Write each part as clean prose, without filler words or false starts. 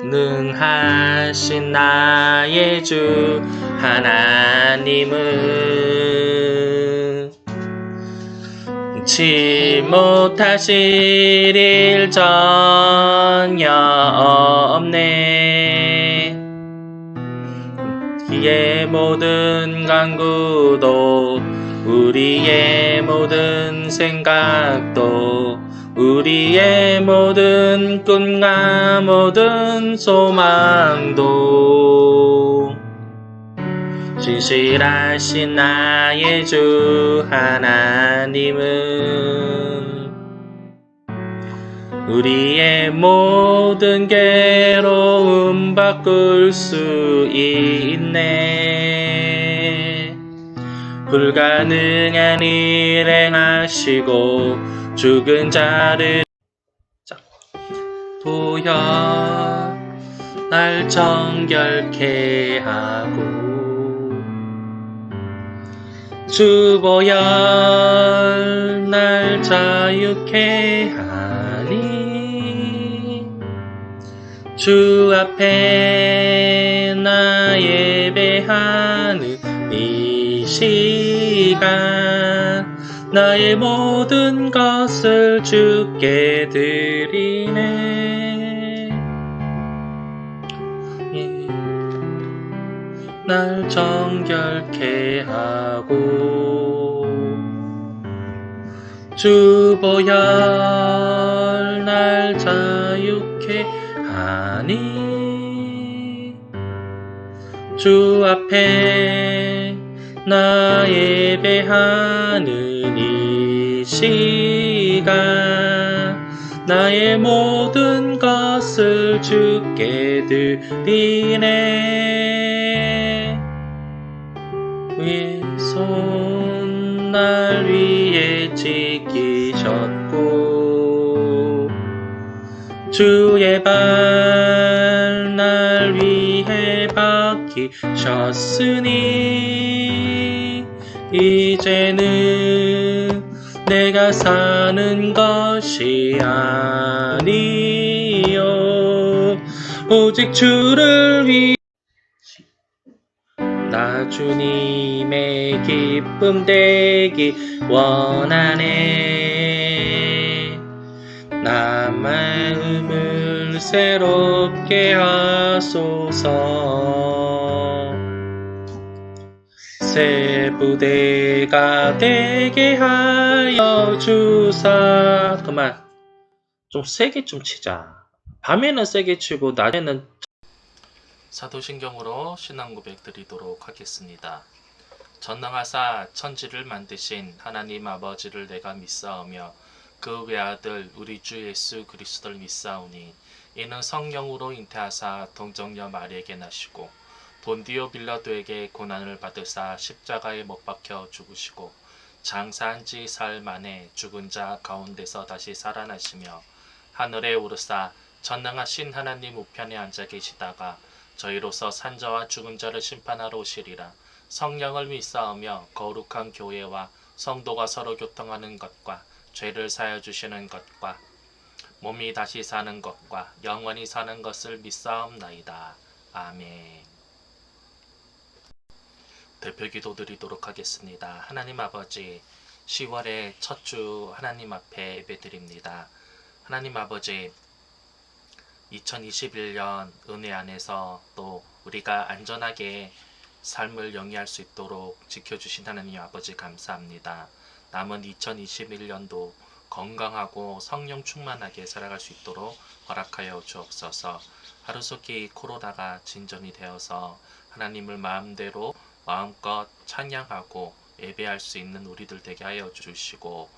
능하신 나의 주 하나님은 치 못하실 일 전혀 없네. 그의 모든 간구도 우리의 모든 생각도 우리의 모든 꿈과 모든 소망도 진실하신 나의 주 하나님은 우리의 모든 괴로움 바꿀 수 있네. 불가능한 일 행하시고 죽은 자를 보여 날 정결케 하고 주 보혈 날 자유케 하니 주 앞에 나 예배하는 이 시간 나의 모든 것을 주께 드리네. 날 정결케 하고 주 보혈 날 자유케 하니 주 앞에 나 예배하는 이 시간 나의 모든 것을 주께 드리네. 손 날 위에 지키셨고 주의 발 날 위에 박히셨으니 이제는 내가 사는 것이 아니요 오직 주를 위해 나 주님의 기쁨 되기 원하네. 나 마음을 새롭게 하소서. 새 부대가 되게 하여 주사. 그만 좀 세게 좀 치자. 밤에는 세게 치고 낮에는. 사도신경으로 신앙 고백 드리도록 하겠습니다. 전능하사 천지를 만드신 하나님 아버지를 내가 믿사오며 그 외아들 우리 주 예수 그리스도를 믿사오니 이는 성령으로 잉태하사 동정녀 마리에게 나시고 본디오 빌라도에게 고난을 받으사 십자가에 못 박혀 죽으시고 장사한 지 사흘 만에 죽은 자 가운데서 다시 살아나시며 하늘에 오르사 전능하신 하나님 우편에 앉아 계시다가 저희로서 산자와 죽은 자를 심판하러 오시리라. 성령을 믿사오며 거룩한 교회와 성도가 서로 교통하는 것과 죄를 사하여 주시는 것과 몸이 다시 사는 것과 영원히 사는 것을 믿사옵나이다. 아멘. 대표 기도 드리도록 하겠습니다. 하나님 아버지, 10월의 첫 주 하나님 앞에 예배드립니다. 하나님 아버지, 2021년 은혜 안에서 또 우리가 안전하게 삶을 영위할 수 있도록 지켜주신 하나님 아버지 감사합니다. 남은 2021년도 건강하고 성령 충만하게 살아갈 수 있도록 허락하여 주옵소서. 하루속히 코로나가 진전이 되어서 하나님을 마음대로 마음껏 찬양하고 예배할 수 있는 우리들 되게 하여 주시고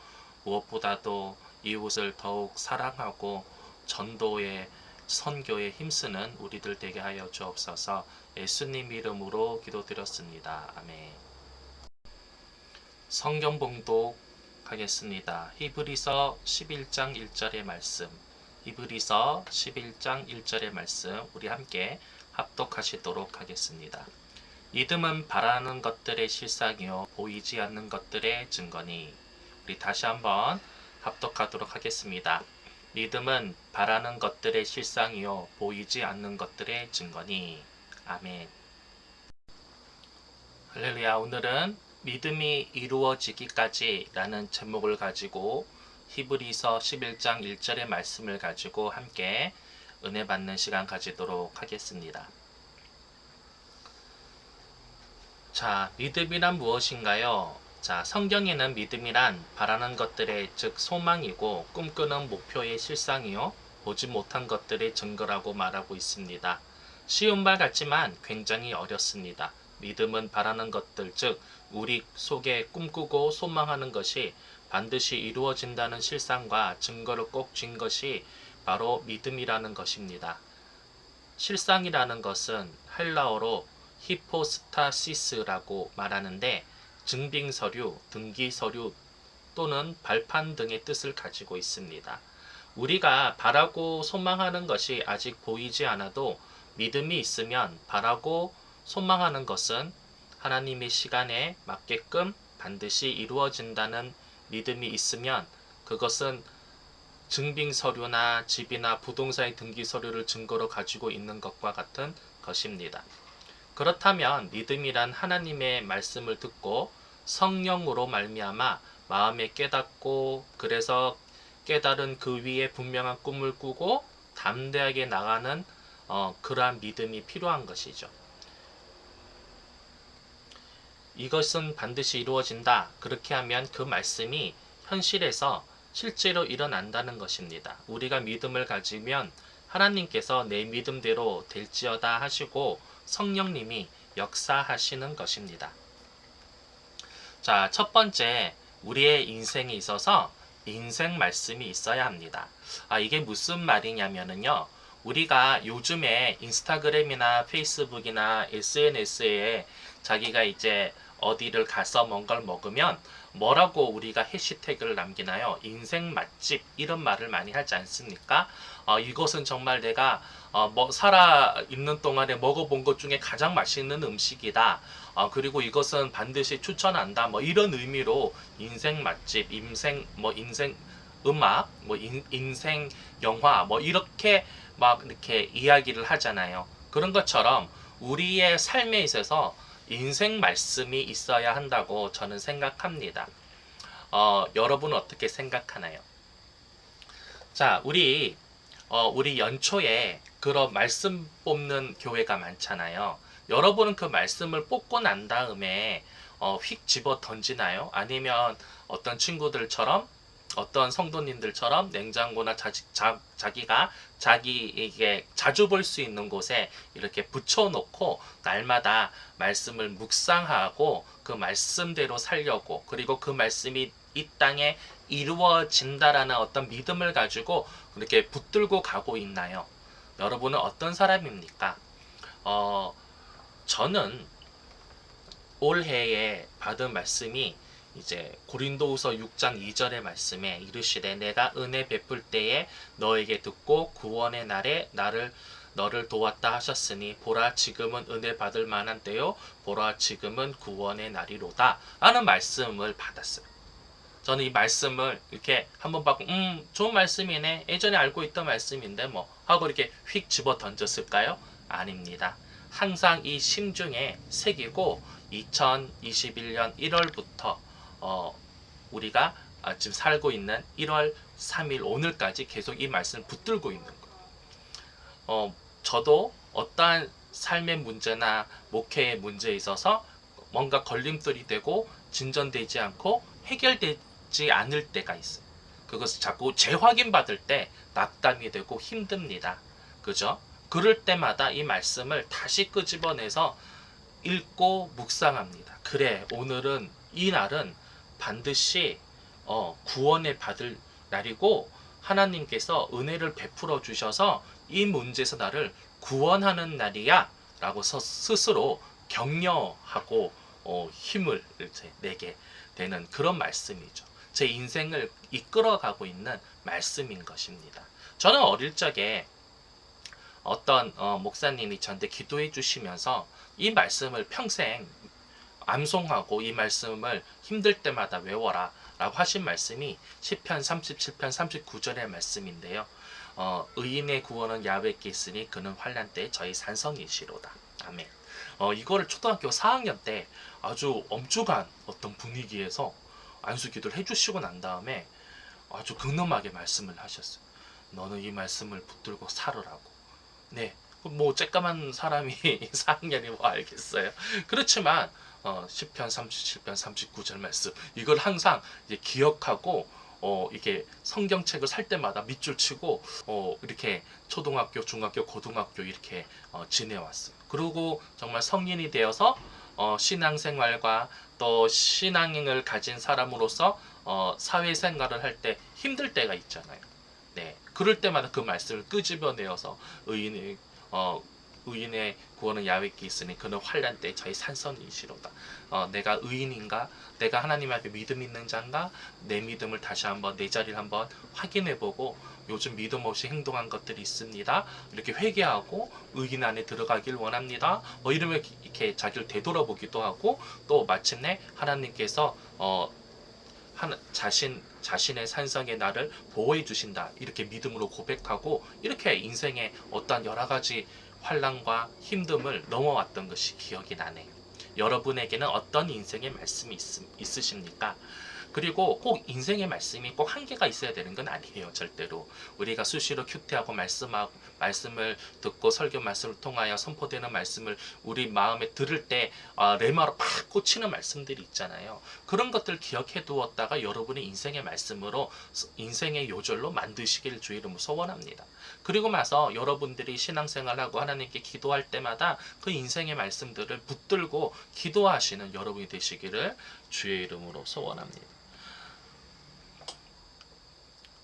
무엇보다도 이웃을 더욱 사랑하고 전도에 선교에 힘쓰는 우리들 되게 하여 주옵소서. 예수님 이름으로 기도드렸습니다. 아멘. 성경 봉독 하겠습니다. 히브리서 11장 1절의 말씀, 히브리서 11장 1절의 말씀 우리 함께 합독하시도록 하겠습니다. 믿음은 바라는 것들의 실상이요 보이지 않는 것들의 증거니. 우리 다시 한번 합독하도록 하겠습니다. 믿음은 바라는 것들의 실상이요 보이지 않는 것들의 증거니. 아멘. 할렐루야. 오늘은 믿음이 이루어지기까지 라는 제목을 가지고 히브리서 11장 1절의 말씀을 가지고 함께 은혜 받는 시간 가지도록 하겠습니다. 자, 믿음이란 무엇인가요? 자, 성경에는 믿음이란 바라는 것들의 즉 소망이고 꿈꾸는 목표의 실상이요 보지 못한 것들의 증거라고 말하고 있습니다. 쉬운 말 같지만 굉장히 어렵습니다. 믿음은 바라는 것들 즉 우리 속에 꿈꾸고 소망하는 것이 반드시 이루어진다는 실상과 증거를 꼭 쥔 것이 바로 믿음이라는 것입니다. 실상이라는 것은 헬라어로 히포스타시스라고 말하는데 증빙서류, 등기서류 또는 발판 등의 뜻을 가지고 있습니다. 우리가 바라고 소망하는 것이 아직 보이지 않아도 믿음이 있으면 바라고 소망하는 것은 하나님의 시간에 맞게끔 반드시 이루어진다는 믿음이 있으면 그것은 증빙서류나 집이나 부동산의 등기서류를 증거로 가지고 있는 것과 같은 것입니다. 그렇다면 믿음이란 하나님의 말씀을 듣고 성령으로 말미암아 마음에 깨닫고 그래서 깨달은 그 위에 분명한 꿈을 꾸고 담대하게 나가는 그러한 믿음이 필요한 것이죠. 이것은 반드시 이루어진다. 그렇게 하면 그 말씀이 현실에서 실제로 일어난다는 것입니다. 우리가 믿음을 가지면 하나님께서 내 믿음대로 될지어다 하시고 성령님이 역사하시는 것입니다. 자, 첫 번째, 우리의 인생에 있어서 인생 말씀이 있어야 합니다. 이게 무슨 말이냐면요. 우리가 요즘에 인스타그램이나 페이스북이나 SNS에 자기가 이제 어디를 가서 뭔가를 먹으면 뭐라고 우리가 해시태그를 남기나요? 인생 맛집 이런 말을 많이 하지 않습니까? 이것은 정말 내가 살아 있는 동안에 먹어본 것 중에 가장 맛있는 음식이다. 그리고 이것은 반드시 추천한다. 뭐 이런 의미로 인생 맛집, 인생 음악, 인생 영화 이렇게 막 이렇게 이야기를 하잖아요. 그런 것처럼 우리의 삶에 있어서 인생 말씀이 있어야 한다고 저는 생각합니다. 여러분은 어떻게 생각하나요? 자, 우리 연초에 그런 말씀 뽑는 교회가 많잖아요. 여러분은 그 말씀을 뽑고 난 다음에 휙 집어 던지나요? 아니면 어떤 친구들처럼 어떤 성도님들처럼 냉장고나 자기가 자기에게 자주 볼 수 있는 곳에 이렇게 붙여놓고 날마다 말씀을 묵상하고 그 말씀대로 살려고 그리고 그 말씀이 이 땅에 이루어진다라는 어떤 믿음을 가지고 그렇게 붙들고 가고 있나요? 여러분은 어떤 사람입니까? 저는 올해에 받은 말씀이 이제 고린도후서 6장 2절의 말씀에 이르시되 내가 은혜 베풀 때에 너에게 듣고 구원의 날에 너를 도왔다 하셨으니 보라 지금은 은혜 받을 만한 때요 보라 지금은 구원의 날이로다 하는 말씀을 받았어요. 저는 이 말씀을 이렇게 한번 받고 좋은 말씀이네 예전에 알고 있던 말씀인데 하고 이렇게 휙 집어 던졌을까요? 아닙니다. 항상 이 심중에 새기고 2021년 1월부터 우리가 지금 살고 있는 1월 3일 오늘까지 계속 이 말씀을 붙들고 있는 거예요. 저도 어떠한 삶의 문제나 목회의 문제에 있어서 뭔가 걸림돌이 되고 진전되지 않고 해결되지 않을 때가 있어요. 그것을 자꾸 재확인받을 때 낙담이 되고 힘듭니다. 그죠? 그럴 때마다 이 말씀을 다시 끄집어내서 읽고 묵상합니다. 그래, 오늘은 이 날은 반드시 구원을 받을 날이고 하나님께서 은혜를 베풀어 주셔서 이 문제에서 나를 구원하는 날이야 라고 스스로 격려하고 힘을 내게 되는 그런 말씀이죠. 제 인생을 이끌어가고 있는 말씀인 것입니다. 저는 어릴 적에 어떤 목사님이 저한테 기도해 주시면서 이 말씀을 평생 암송하고 이 말씀을 힘들 때마다 외워라 라고 하신 말씀이 시편 37편 39절의 말씀인데요. 의인의 구원은 야훼께 있으니 그는 환난 때 저희 산성이시로다. 아멘. 이거를 초등학교 4학년 때 아주 엄중한 어떤 분위기에서 안수기도를 해주시고 난 다음에 아주 근엄하게 말씀을 하셨어요. 너는 이 말씀을 붙들고 살으라고. 네, 뭐 쬐까만 사람이 4학년이 뭐 알겠어요. 그렇지만 시편 37편 39절 말씀 이걸 항상 이제 기억하고 이게 성경책을 살 때마다 밑줄 치고 이렇게 초등학교, 중학교, 고등학교 이렇게 지내왔어요. 그리고 정말 성인이 되어서 신앙생활과 또 신앙을 가진 사람으로서 사회생활을 할 때 힘들 때가 있잖아요. 네, 그럴 때마다 그 말씀을 끄집어내어서 의인의 구원은 야훼께 있으니 그는 환난 때 저희 산성이시로다. 내가 의인인가? 내가 하나님 앞에 믿음 있는 자인가? 내 믿음을 다시 한번 내 자리를 한번 확인해보고 요즘 믿음 없이 행동한 것들이 있습니다. 이렇게 회개하고 의인 안에 들어가길 원합니다. 이러면 이렇게 자기를 되돌아보기도 하고 또 마침내 하나님께서 자신의 산성의 나를 보호해 주신다. 이렇게 믿음으로 고백하고 이렇게 인생의 어떠한 여러 가지 환난과 힘듦을 넘어왔던 것이 기억이 나네. 여러분에게는 어떤 인생의 말씀이 있으십니까? 그리고 꼭 인생의 말씀이 꼭 한계가 있어야 되는 건 아니에요. 절대로. 우리가 수시로 큐티하고 말씀을 듣고 설교 말씀을 통하여 선포되는 말씀을 우리 마음에 들을 때 레마로 팍 꽂히는 말씀들이 있잖아요. 그런 것들 기억해 두었다가 여러분의 인생의 말씀으로 인생의 요절로 만드시길 주의 이름으로 소원합니다. 그리고 나서 여러분들이 신앙생활하고 하나님께 기도할 때마다 그 인생의 말씀들을 붙들고 기도하시는 여러분이 되시기를 주의 이름으로 소원합니다.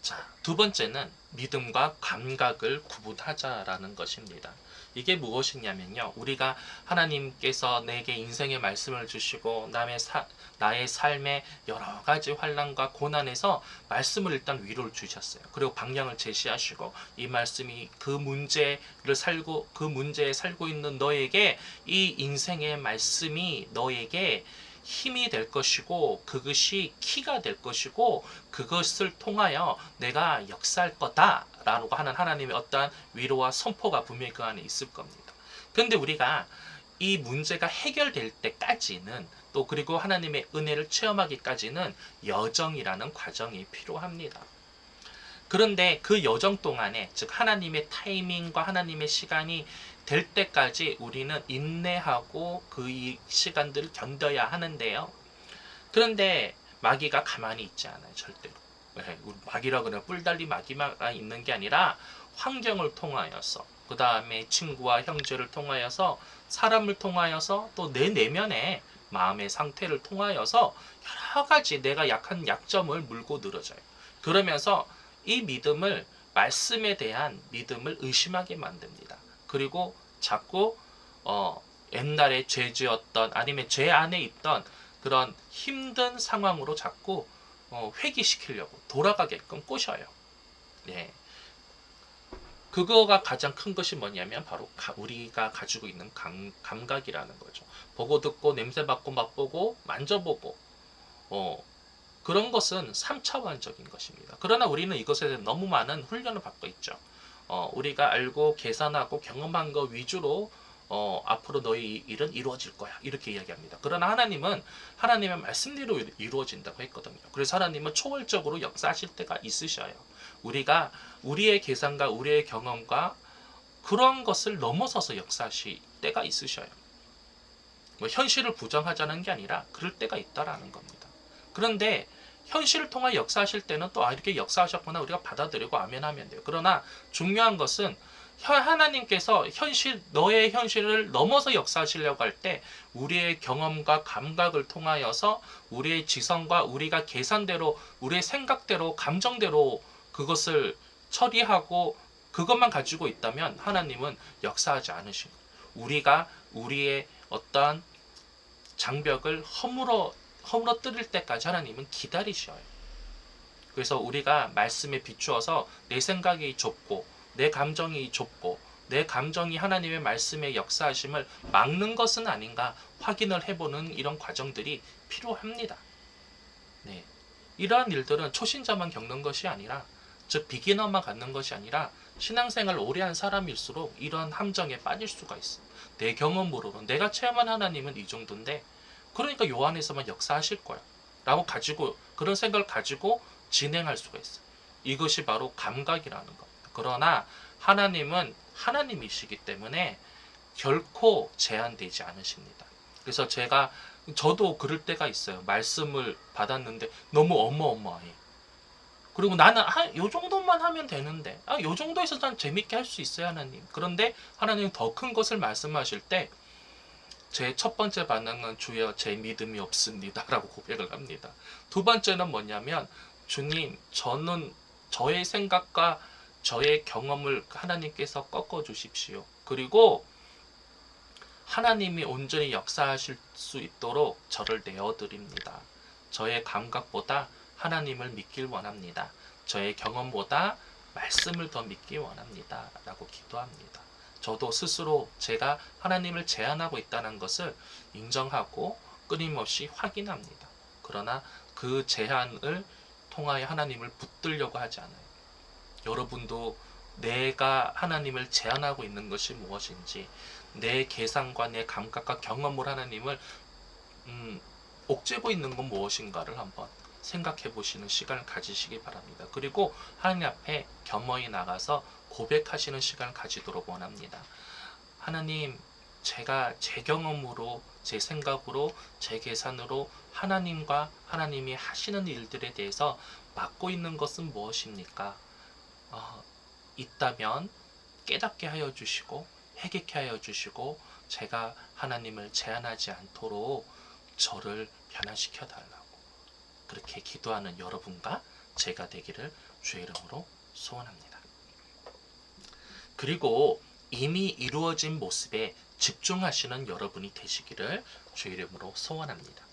자, 두 번째는 믿음과 감각을 구분하자라는 것입니다. 이게 무엇이냐면요. 우리가 하나님께서 내게 인생의 말씀을 주시고 나의 삶의 여러 가지 환난과 고난에서 말씀을 일단 위로를 주셨어요. 그리고 방향을 제시하시고 이 말씀이 그 문제에 살고 있는 너에게 이 인생의 말씀이 너에게 힘이 될 것이고 그것이 키가 될 것이고 그것을 통하여 내가 역사할 거다라고 하는 하나님의 어떠한 위로와 선포가 분명히 그 안에 있을 겁니다. 그런데 우리가 이 문제가 해결될 때까지는 또 그리고 하나님의 은혜를 체험하기까지는 여정이라는 과정이 필요합니다. 그런데 그 여정 동안에 즉 하나님의 타이밍과 하나님의 시간이 될 때까지 우리는 인내하고 그 시간들을 견뎌야 하는데요. 그런데 마귀가 가만히 있지 않아요. 절대로. 마귀라고 그러면 뿔달리 마귀만 있는 게 아니라 환경을 통하여서 그 다음에 친구와 형제를 통하여서 사람을 통하여서 또 내 내면의 마음의 상태를 통하여서 여러 가지 내가 약한 약점을 물고 늘어져요. 그러면서 이 믿음을 말씀에 대한 믿음을 의심하게 만듭니다. 그리고 자꾸 옛날에 죄 지었던 아니면 죄 안에 있던 그런 힘든 상황으로 자꾸 회귀시키려고 돌아가게끔 꼬셔요. 네. 그거가 가장 큰 것이 뭐냐면 바로 우리가 가지고 있는 감각이라는 거죠. 보고 듣고 냄새 맡고 맛보고 만져보고 그런 것은 3차원적인 것입니다. 그러나 우리는 이것에 대해 너무 많은 훈련을 받고 있죠. 우리가 알고 계산하고 경험한 것 위주로 앞으로 너희 일은 이루어질 거야 이렇게 이야기합니다. 그러나 하나님은 하나님의 말씀대로 이루어진다고 했거든요. 그래서 하나님은 초월적으로 역사하실 때가 있으셔요. 우리가 우리의 계산과 우리의 경험과 그런 것을 넘어서서 역사하실 때가 있으셔요. 뭐 현실을 부정하자는 게 아니라 그럴 때가 있다라는 겁니다. 그런데 현실을 통해 역사하실 때는 또 이렇게 역사하셨구나 우리가 받아들이고 아멘하면 돼요. 그러나 중요한 것은 하나님께서 너의 현실을 넘어서 역사하시려고 할 때 우리의 경험과 감각을 통하여서 우리의 지성과 우리가 계산대로 우리의 생각대로 감정대로 그것을 처리하고 그것만 가지고 있다면 하나님은 역사하지 않으신 거예요. 우리가 우리의 어떠한 장벽을 허물어뜨릴 때까지 하나님은 기다리셔요. 그래서 우리가 말씀에 비추어서 내 생각이 좁고 내 감정이 좁고 내 감정이 하나님의 말씀의 역사하심을 막는 것은 아닌가 확인을 해보는 이런 과정들이 필요합니다. 네. 이러한 일들은 초신자만 겪는 것이 아니라, 즉 비기너만 갖는 것이 아니라 신앙생활 오래 한 사람일수록 이러한 함정에 빠질 수가 있어. 내 경험으로는 내가 체험한 하나님은 이 정도인데, 그러니까 요 안에서만 역사하실 거야 라고 가지고, 그런 생각을 가지고 진행할 수가 있어. 이것이 바로 감각이라는 겁니다. 그러나 하나님은 하나님이시기 때문에 결코 제한되지 않으십니다. 그래서 저도 그럴 때가 있어요. 말씀을 받았는데 너무 어마어마해. 그리고 나는 요 정도만 하면 되는데, 요 정도에서 난 재밌게 할 수 있어요, 하나님. 그런데 하나님 더 큰 것을 말씀하실 때 제 첫 번째 반응은 주여 제 믿음이 없습니다 라고 고백을 합니다. 두 번째는 뭐냐면, 주님 저는 저의 생각과 저의 경험을 하나님께서 꺾어 주십시오. 그리고 하나님이 온전히 역사하실 수 있도록 저를 내어드립니다. 저의 감각보다 하나님을 믿길 원합니다. 저의 경험보다 말씀을 더 믿기 원합니다 라고 기도합니다. 저도 스스로 제가 하나님을 제한하고 있다는 것을 인정하고 끊임없이 확인합니다. 그러나 그 제한을 통하여 하나님을 붙들려고 하지 않아요. 여러분도 내가 하나님을 제한하고 있는 것이 무엇인지, 내 계산과 내 감각과 경험으로 하나님을 옥죄고 있는 건 무엇인가를 한번 생각해 보시는 시간을 가지시기 바랍니다. 그리고 하나님 앞에 겸허히 나가서 고백하시는 시간을 가지도록 원합니다. 하나님, 제가 제 경험으로, 제 생각으로, 제 계산으로 하나님과 하나님이 하시는 일들에 대해서 맡고 있는 것은 무엇입니까? 있다면 깨닫게 하여 주시고 회개케 하여 주시고, 제가 하나님을 제한하지 않도록 저를 변화시켜 달라고 그렇게 기도하는 여러분과 제가 되기를 주의 이름으로 소원합니다. 그리고 이미 이루어진 모습에 집중하시는 여러분이 되시기를 주의 이름으로 소원합니다.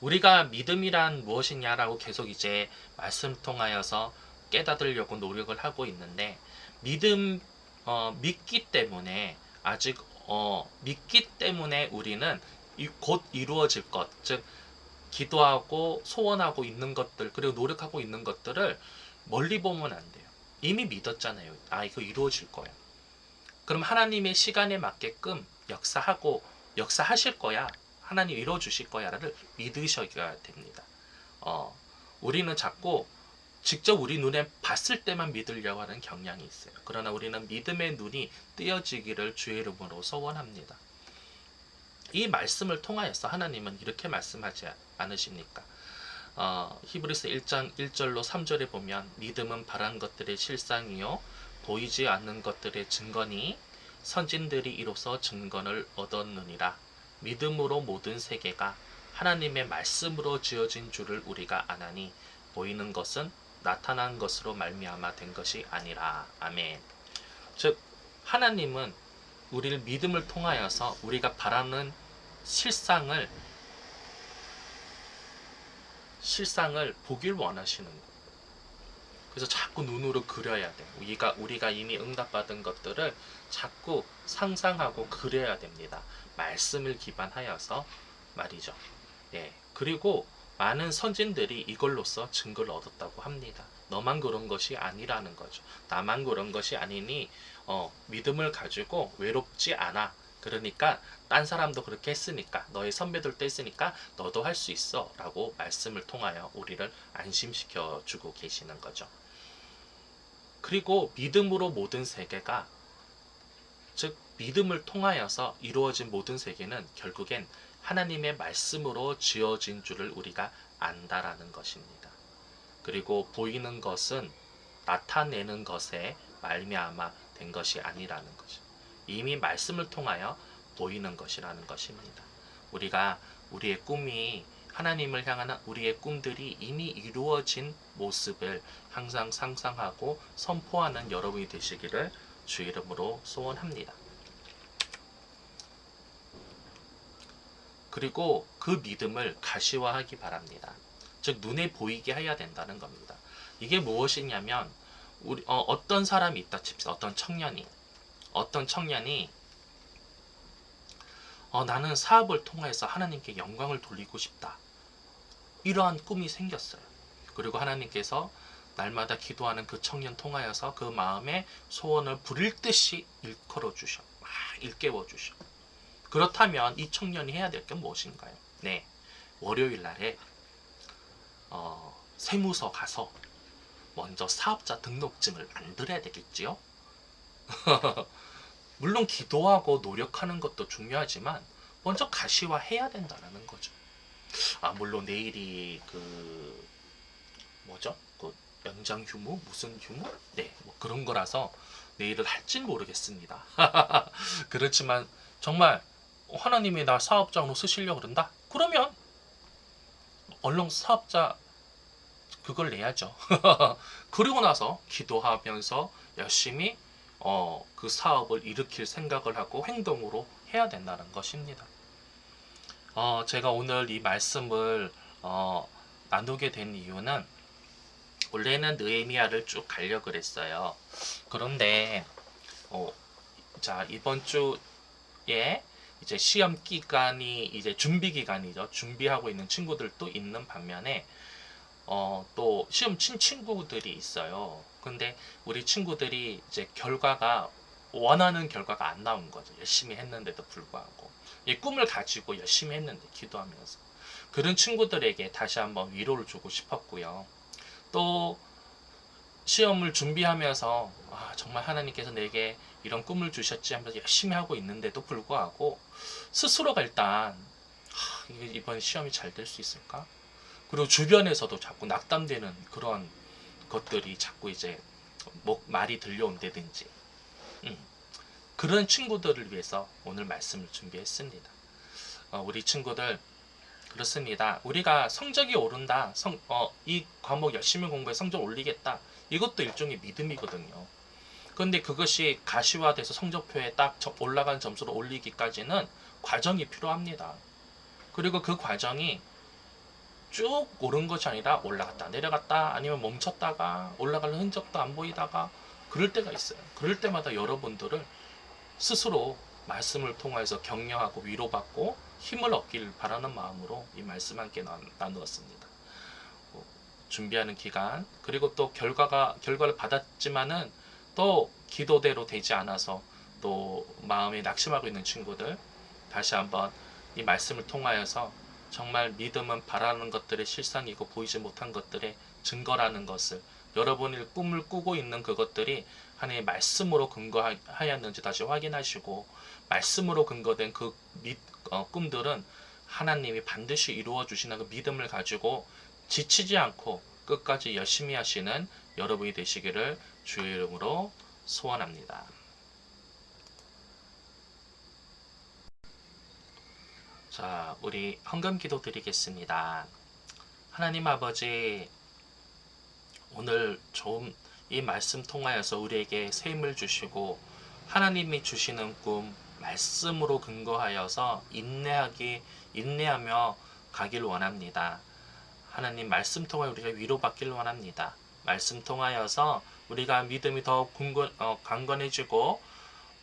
우리가 믿음이란 무엇이냐라고 계속 이제 말씀 통하여서 깨닫으려고 노력을 하고 있는데, 믿기 때문에 믿기 때문에 우리는 곧 이루어질 것, 즉 기도하고 소원하고 있는 것들, 그리고 노력하고 있는 것들을 멀리 보면 안 돼요. 이미 믿었잖아요. 이거 이루어질 거야. 그럼 하나님의 시간에 맞게끔 역사하실 거야. 하나님 이루어주실 거야를 믿으셔야 됩니다. 우리는 자꾸 직접 우리 눈에 봤을 때만 믿으려고 하는 경향이 있어요. 그러나 우리는 믿음의 눈이 뜨여지기를 주의 이름으로 소원합니다. 이 말씀을 통하여서 하나님은 이렇게 말씀하지 않으십니까? 히브리서 1장 1절로 3절에 보면, 믿음은 바란 것들의 실상이요 보이지 않는 것들의 증거니 선진들이 이로써 증거를 얻었느니라. 믿음으로 모든 세계가 하나님의 말씀으로 지어진 줄을 우리가 아나니 보이는 것은 나타난 것으로 말미암아 된 것이 아니라. 아멘. 즉 하나님은 우리를 믿음을 통하여서 우리가 바라는 실상을 보길 원하시는 거예요. 그래서 자꾸 눈으로 그려야 돼. 우리가 이미 응답받은 것들을 자꾸 상상하고 그려야 됩니다. 말씀을 기반하여서 말이죠. 예. 그리고 많은 선진들이 이걸로써 증거를 얻었다고 합니다. 너만 그런 것이 아니라는 거죠. 나만 그런 것이 아니니 믿음을 가지고 외롭지 않아. 그러니까 딴 사람도 그렇게 했으니까, 너의 선배들도 했으니까 너도 할 수 있어 라고 말씀을 통하여 우리를 안심시켜 주고 계시는 거죠. 그리고 믿음으로 모든 세계가, 즉 믿음을 통하여서 이루어진 모든 세계는 결국엔 하나님의 말씀으로 지어진 줄을 우리가 안다라는 것입니다. 그리고 보이는 것은 나타내는 것에 말미암아 된 것이 아니라는 거죠. 이미 말씀을 통하여 보이는 것이라는 것입니다. 우리가 우리의 꿈이, 하나님을 향한 우리의 꿈들이 이미 이루어진 모습을 항상 상상하고 선포하는 여러분이 되시기를 주 이름으로 소원합니다. 그리고 그 믿음을 가시화하기 바랍니다. 즉 눈에 보이게 해야 된다는 겁니다. 이게 무엇이냐면, 어떤 사람이 있다 칩시다. 어떤 청년이 나는 사업을 통해서 하나님께 영광을 돌리고 싶다. 이러한 꿈이 생겼어요. 그리고 하나님께서 날마다 기도하는 그 청년 통하여서 그 마음에 소원을 부릴 듯이 일컬어 주셔. 막 일깨워 주셔. 그렇다면 이 청년이 해야 될 게 무엇인가요? 네, 월요일 날에 세무서 가서 먼저 사업자 등록증을 만들어야 되겠지요. 물론 기도하고 노력하는 것도 중요하지만 먼저 가시화해야 된다는 거죠. 물론 내일이 그 뭐죠? 그 연장 휴무? 무슨 휴무? 네, 뭐 그런 거라서 내일을 할진 모르겠습니다. 그렇지만 정말 하나님이 나 사업장으로 쓰시려고 그런다? 그러면 얼른 사업자 그걸 내야죠. 그리고 나서 기도하면서 열심히 그 사업을 일으킬 생각을 하고 행동으로 해야 된다는 것입니다. 제가 오늘 이 말씀을 나누게 된 이유는 원래는 느헤미야를 쭉 가려고 그랬어요. 그런데 자, 이번 주에 이제 시험 기간이 이제 준비 기간이죠. 준비하고 있는 친구들도 있는 반면에 또 시험 친 친구들이 있어요. 근데 우리 친구들이 이제 결과가 원하는 결과가 안 나온 거죠. 열심히 했는데도 불구하고 이 꿈을 가지고 열심히 했는데 기도하면서 그런 친구들에게 다시 한번 위로를 주고 싶었고요. 또 시험을 준비하면서 정말 하나님께서 내게 이런 꿈을 주셨지 하면서 열심히 하고 있는데도 불구하고 스스로가 일단 이번 시험이 잘 될 수 있을까? 그리고 주변에서도 자꾸 낙담되는 그런 것들이 자꾸 이제 말이 들려온다든지 그런 친구들을 위해서 오늘 말씀을 준비했습니다. 우리 친구들 그렇습니다. 우리가 성적이 오른다. 이 과목 열심히 공부해 성적 올리겠다. 이것도 일종의 믿음이거든요. 그런데 그것이 가시화돼서 성적표에 딱 올라간 점수를 올리기까지는 과정이 필요합니다. 그리고 그 과정이 쭉 오른 것이 아니라 올라갔다 내려갔다 아니면 멈췄다가 올라가는 흔적도 안 보이다가 그럴 때가 있어요. 그럴 때마다 여러분들을 스스로 말씀을 통해서 격려하고 위로받고 힘을 얻길 바라는 마음으로 이 말씀 함께 나누었습니다. 준비하는 기간 그리고 또 결과를 받았지만은 또 기도대로 되지 않아서 또 마음에 낙심하고 있는 친구들 다시 한번 이 말씀을 통하여서 정말 믿음은 바라는 것들의 실상이고 보이지 못한 것들의 증거라는 것을 여러분이 꿈을 꾸고 있는 그것들이 하나님의 말씀으로 근거하였는지 다시 확인하시고 말씀으로 근거된 그 꿈들은 하나님이 반드시 이루어 주시는 그 믿음을 가지고 지치지 않고 끝까지 열심히 하시는 여러분이 되시기를 주의 이름으로 소원합니다. 자, 우리 헌금 기도 드리겠습니다. 하나님 아버지, 오늘 좀 이 말씀 통하여서 우리에게 새 힘을 주시고 하나님이 주시는 꿈 말씀으로 근거하여서 인내하며 가길 원합니다. 하나님 말씀 통하여 우리가 위로받길 원합니다. 말씀 통하여서 우리가 믿음이 더 강건해지고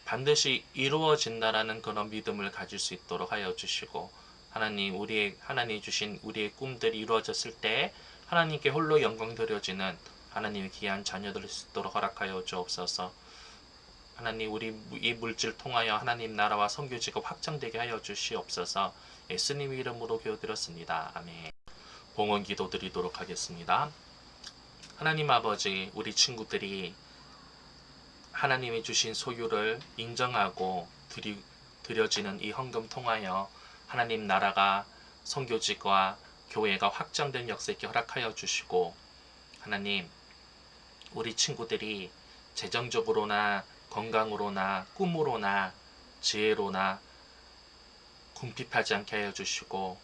반드시 이루어진다라는 그런 믿음을 가질 수 있도록 하여 주시고 하나님 주신 우리의 꿈들이 이루어졌을 때 하나님께 홀로 영광 드려지는 하나님의 귀한 자녀들 수 있도록 허락하여 주옵소서. 하나님 우리 이 물질 통하여 하나님 나라와 선교지가 확장되게 하여 주시옵소서. 예수님 이름으로 기도드렸습니다. 아멘. 봉헌 기도 드리도록 하겠습니다. 하나님 아버지, 우리 친구들이 하나님이 주신 소유를 인정하고 드려지는 이 헌금 통하여 하나님 나라가 선교지와 교회가 확장된 역사 있게 허락하여 주시고 하나님 우리 친구들이 재정적으로나 건강으로나 꿈으로나 지혜로나 궁핍하지 않게 하여 주시고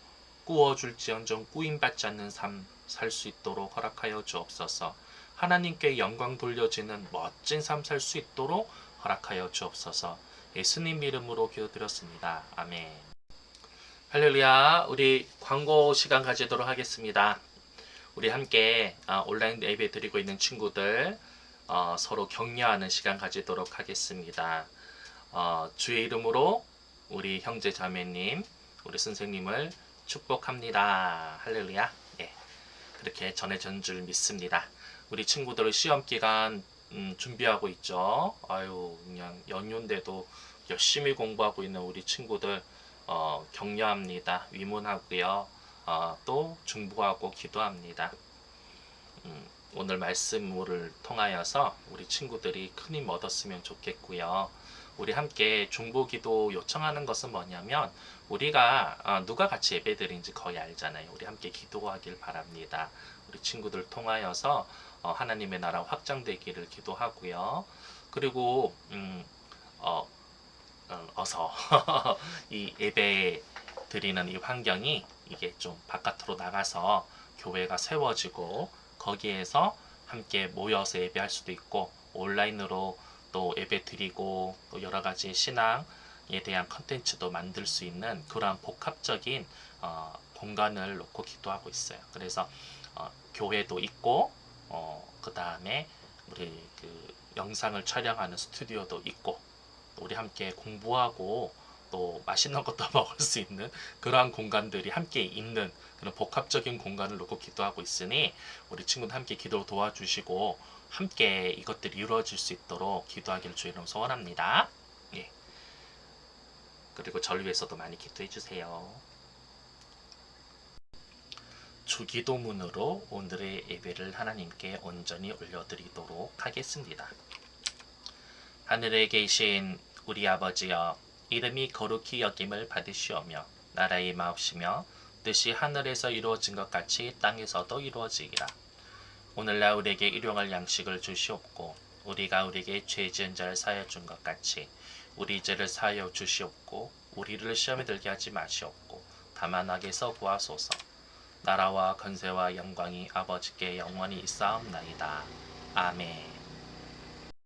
꾸어줄지언정 꾸임받지 않는 삶 살 수 있도록 허락하여 주옵소서. 하나님께 영광 돌려지는 멋진 삶 살 수 있도록 허락하여 주옵소서. 예수님 이름으로 기도드렸습니다. 아멘. 할렐루야. 우리 광고 시간 가지도록 하겠습니다. 우리 함께 온라인 예배 드리고 있는 친구들 서로 격려하는 시간 가지도록 하겠습니다. 주의 이름으로 우리 형제 자매님, 우리 선생님을 축복합니다. 할렐루야. 예. 그렇게 전해진 줄 믿습니다. 우리 친구들 시험 기간 준비하고 있죠. 아유, 그냥 연휴인데도 열심히 공부하고 있는 우리 친구들 격려합니다. 위문하고요. 또 중보하고 기도합니다. 오늘 말씀을 통하여서 우리 친구들이 큰 힘 얻었으면 좋겠고요. 우리 함께 중보기도 요청하는 것은 뭐냐면 우리가 누가 같이 예배드린지 거의 알잖아요. 우리 함께 기도하길 바랍니다. 우리 친구들 통하여서 하나님의 나라 확장되기를 기도하고요. 그리고 어서 이 예배 드리는 이 환경이 이게 좀 바깥으로 나가서 교회가 세워지고 거기에서 함께 모여서 예배할 수도 있고 온라인으로 또 예배 드리고 또 여러 가지 신앙에 대한 컨텐츠도 만들 수 있는 그러한 복합적인 공간을 놓고 기도하고 있어요. 그래서 교회도 있고 그 다음에 우리 그 영상을 촬영하는 스튜디오도 있고 우리 함께 공부하고 또 맛있는 것도 먹을 수 있는 그러한 공간들이 함께 있는 그런 복합적인 공간을 놓고 기도하고 있으니 우리 친구들 함께 기도로 도와주시고 함께 이것들이 이루어질 수 있도록 기도하기를 주의 이름으로 소원합니다. 예. 그리고 저를 위해서도 많이 기도해 주세요. 주기도문으로 오늘의 예배를 하나님께 온전히 올려드리도록 하겠습니다. 하늘에 계신 우리 아버지여, 이름이 거룩히 여김을 받으시오며 나라의 마옵시며 뜻이 하늘에서 이루어진 것 같이 땅에서도 이루어지기라. 오늘날 우리에게 일용할 양식을 주시옵고 우리가 우리에게 죄 지은 자를 사하여 준 것 같이 우리 죄를 사하여 주시옵고 우리를 시험에 들게 하지 마시옵고 다만 악에서 구하소서. 나라와 권세와 영광이 아버지께 영원히 있사옵나이다. 아멘.